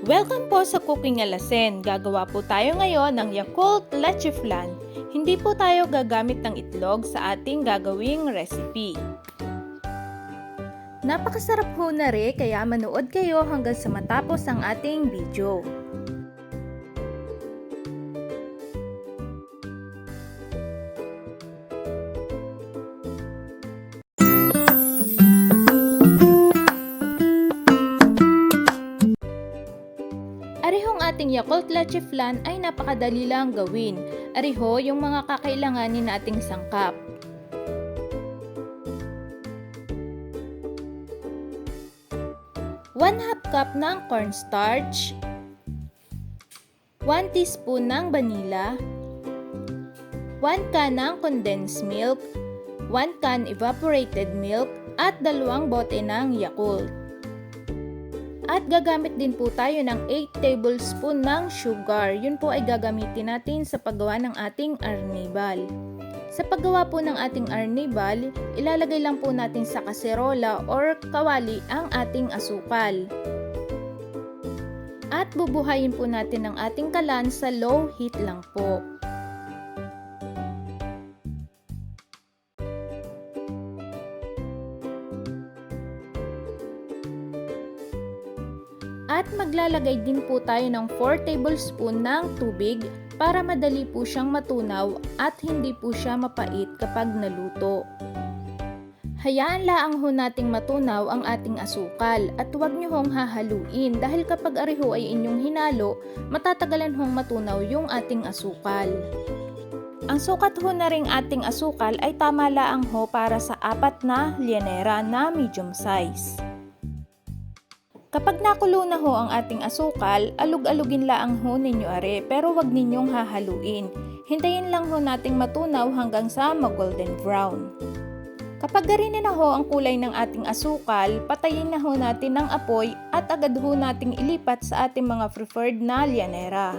Welcome po sa Cooking Alasen. Gagawa po tayo ngayon ng Yakult Lecheflan. Hindi po tayo gagamit ng itlog sa ating gagawing recipe. Napakasarap po na rin, kaya manood kayo hanggang sa matapos ang ating video. Arihong ating Yakult Lecheflan ay napakadali lang gawin. Ariho yung mga kakailanganin nating sangkap. 1/2 cup ng cornstarch, 1 teaspoon ng vanilla, 1 can ng condensed milk, 1 can evaporated milk, at 2 bote ng Yakult. At gagamit din po tayo ng 8 tablespoon ng sugar. Yun po ay gagamitin natin sa paggawa ng ating arnibal. Sa paggawa po ng ating arnibal, ilalagay lang po natin sa kaserola or kawali ang ating asukal. At bubuhayin po natin ang ating kalan sa low heat lang po. At maglalagay din po tayo ng 4 tablespoon ng tubig para madali po siyang matunaw at hindi po siya mapait kapag naluto. Hayaan laang ho nating matunaw ang ating asukal at huwag nyo hong hahaluin dahil kapag ariho ay inyong hinalo, matatagalan hong matunaw yung ating asukal. Ang sukat ho na ring ating asukal ay tama laang ho para sa 4 na lyanera na medium size. Kapag nakulo na ho ang ating asukal, alug-alugin laang ho ninyo are, pero wag ninyong hahaluin. Hintayin lang ho nating matunaw hanggang sa mag-golden brown. Kapag garinin na ho ang kulay ng ating asukal, patayin na ho natin ang apoy at agad ho nating ilipat sa ating mga preferred na lyanera.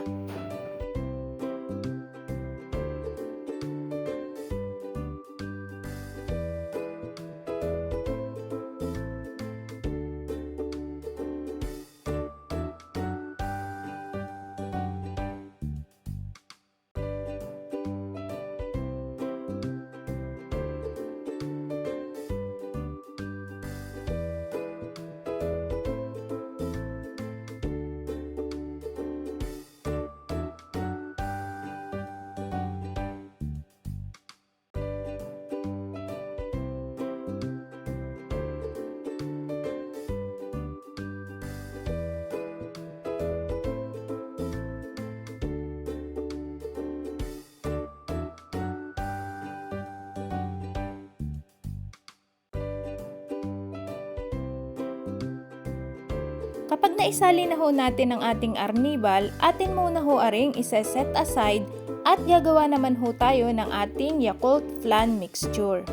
Kapag naisali na ho natin ang ating arnibal, atin muna ho aring isa-set aside at gagawa naman ho tayo ng ating Yakult flan mixture.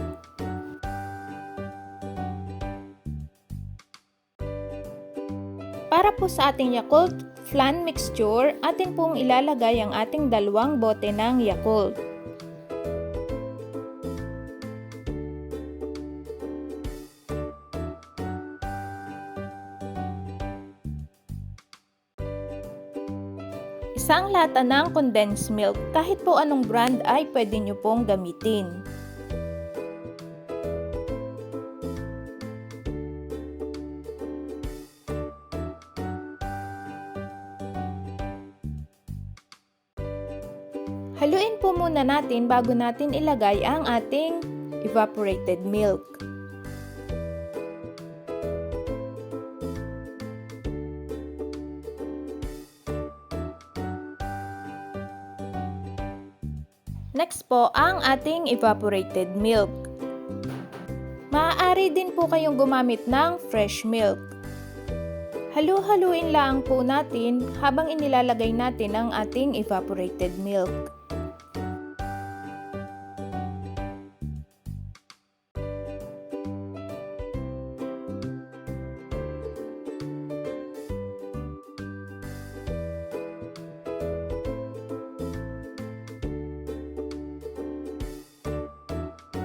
Para po sa ating Yakult flan mixture, atin pong ilalagay ang ating 2 bote ng Yakult. Isang lata ng condensed milk, kahit po anong brand ay pwede nyo pong gamitin. Haluin po muna natin bago natin ilagay ang ating evaporated milk. Next po ang ating evaporated milk. Maaari din po kayong gumamit ng fresh milk. Halu-haluin lang po natin habang inilalagay natin ang ating evaporated milk.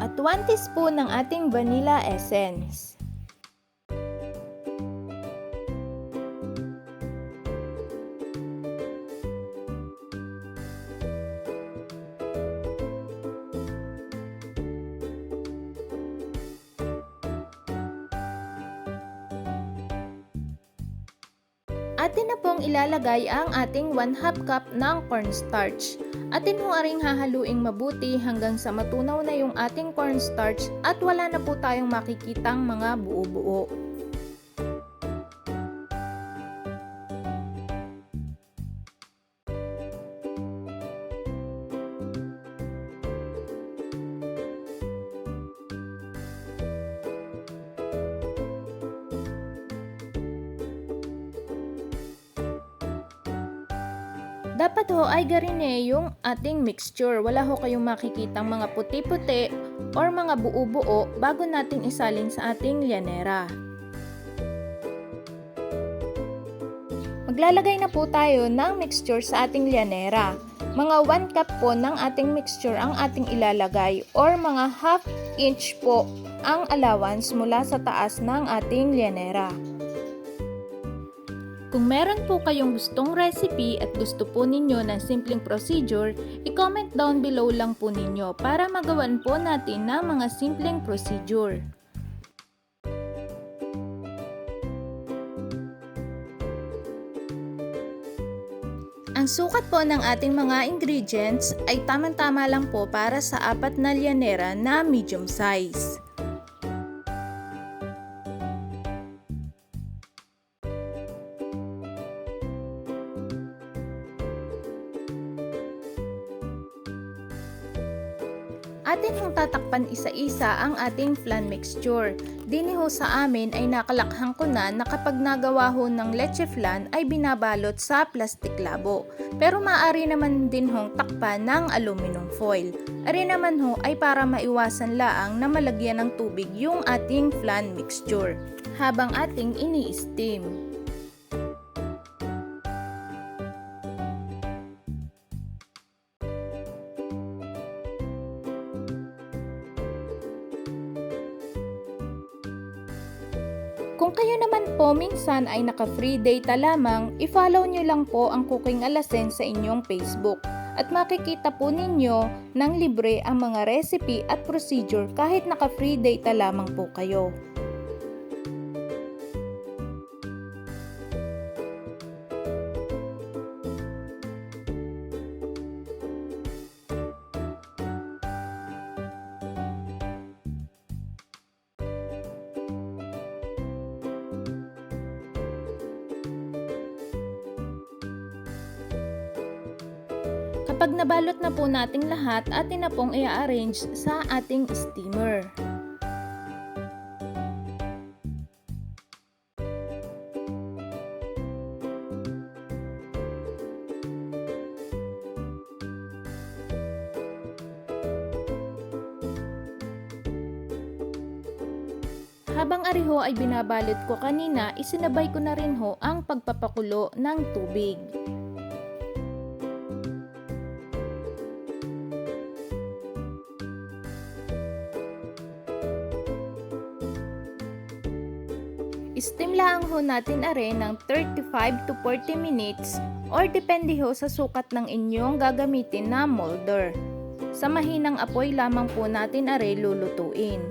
At 1 teaspoon ng ating vanilla essence. Atin na pong ilalagay ang ating 1/2 cup ng cornstarch. Atin ho aring hahaluing mabuti hanggang sa matunaw na yung ating cornstarch at wala na po tayong makikitang mga buo-buo. Dapat ho ay garine yung ating mixture. Wala ho kayong makikitang mga puti-puti or mga buo-buo bago natin isalin sa ating lyanera. Maglalagay na po tayo ng mixture sa ating lyanera. Mga 1 cup po ng ating mixture ang ating ilalagay or mga 1/2 inch po ang allowance mula sa taas ng ating lyanera. Kung meron po kayong gustong recipe at gusto po ninyo ng simpleng procedure, i-comment down below lang po ninyo para magawan po natin ng mga simpleng procedure. Ang sukat po ng ating mga ingredients ay tamang-tama lang po para sa 4 na lyanera na medium size. Atin hong tatakpan isa-isa ang ating flan mixture. Dini ho sa amin ay nakalakhang ko na kapag nagawa ho ng leche flan ay binabalot sa plastic labo. Pero maaari naman din hong takpan ng aluminum foil. Ari naman ho ay para maiwasan laang na malagyan ng tubig yung ating flan mixture habang ating ini-steam. Kung kayo naman po minsan ay naka-free data lamang, i-follow nyo lang po ang Cooking Alasen sa inyong Facebook at makikita po ninyo ng libre ang mga recipe at procedure kahit naka-free data lamang po kayo. Kapag nabalot na po nating lahat, atin na pong i-arrange sa ating steamer. Habang ariho ay binabalot ko kanina, isinabay ko na rin ho ang pagpapakulo ng tubig. Steam lang ho natin are ng 35 to 40 minutes or depende ho sa sukat ng inyong gagamitin na molder. Sa mahinang apoy lamang po natin are lulutuin.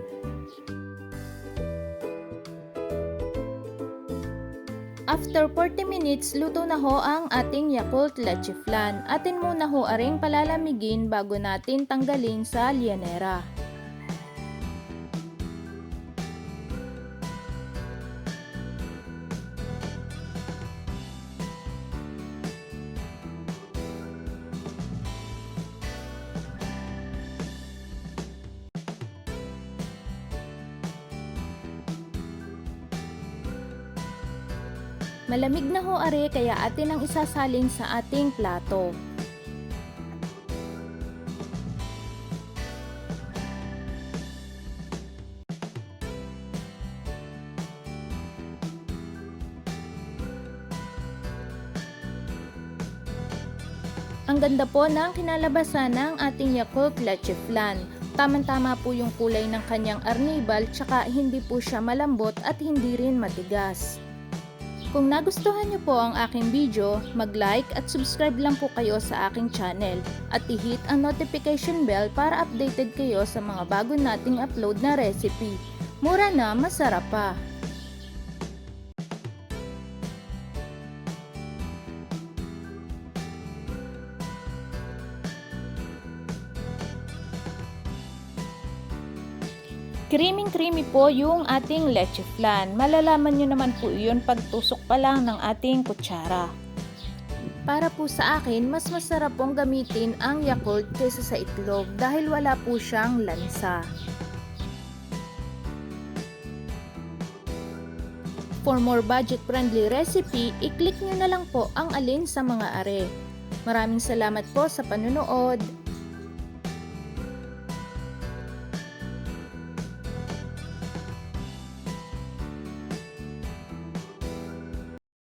After 40 minutes, luto na ho ang ating Yakult Lecheflan. Atin muna ho aring palalamigin bago natin tanggalin sa lyanera. Malamig na ho are kaya atin ang isasalin sa ating plato. Ang ganda po ng kinalabasan ng ating Yakult Lecheflan. Tamang-tama po yung kulay ng kanyang arnibal tsaka hindi po siya malambot at hindi rin matigas. Kung nagustuhan niyo po ang aking video, mag-like at subscribe lang po kayo sa aking channel at i-hit ang notification bell para updated kayo sa mga bago nating upload na recipe. Mura na, masarap pa! Creamy po yung ating lecheflan. Malalaman nyo naman po yun pagtusok pa lang ng ating kutsara. Para po sa akin, mas masarap pong gamitin ang Yakult kaysa sa itlog dahil wala po siyang lansa. For more budget-friendly recipe, i-click nyo na lang po ang alin sa mga are. Maraming salamat po sa panunood.